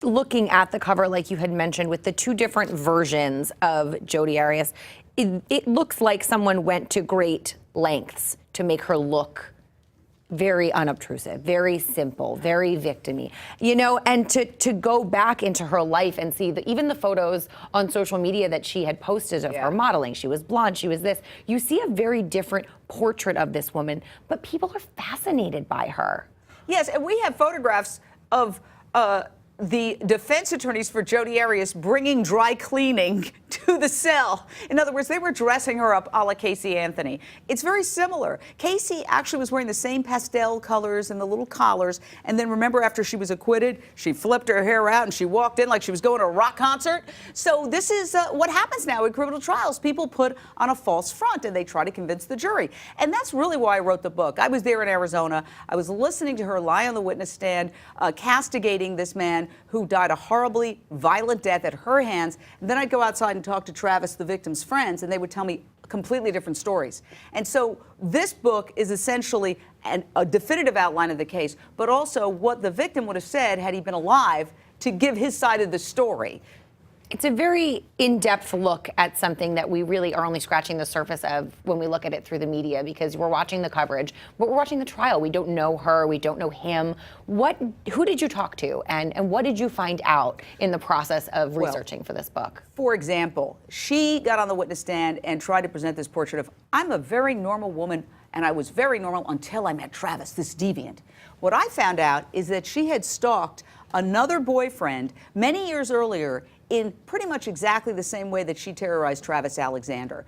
looking at the cover, like you had mentioned, with the two different versions of Jodi Arias, it looks like someone went to great lengths to make her look very unobtrusive, very simple, very victim-y, you know, and to go back into her life and see even the photos on social media that she had posted of her modeling. She was blonde, she was this. You see a very different portrait of this woman, but people are fascinated by her. Yes, and we have photographs of the defense attorneys for Jodi Arias bringing dry cleaning to the cell. In other words, they were dressing her up a la Casey Anthony. It's very similar. Casey actually was wearing the same pastel colors and the little collars. And then remember, after she was acquitted, she flipped her hair out and she walked in like she was going to a rock concert. So this is what happens now in criminal trials. People put on a false front and they try to convince the jury. And that's really why I wrote the book. I was there in Arizona. I was listening to her lie on the witness stand, castigating this man who died a horribly violent death at her hands. And then I'd go outside and talk to Travis, the victim's friends, and they would tell me completely different stories. And so this book is essentially a definitive outline of the case, but also what the victim would have said had he been alive to give his side of the story. It's a very in-depth look at something that we really are only scratching the surface of when we look at it through the media, because we're watching the coverage, but we're watching the trial. We don't know her, we don't know him. Who did you talk to, and what did you find out in the process of researching for this book? For example, she got on the witness stand and tried to present this portrait of, I'm a very normal woman, and I was very normal until I met Travis, this deviant. What I found out is that she had stalked another boyfriend many years earlier in pretty much exactly the same way that she terrorized Travis Alexander.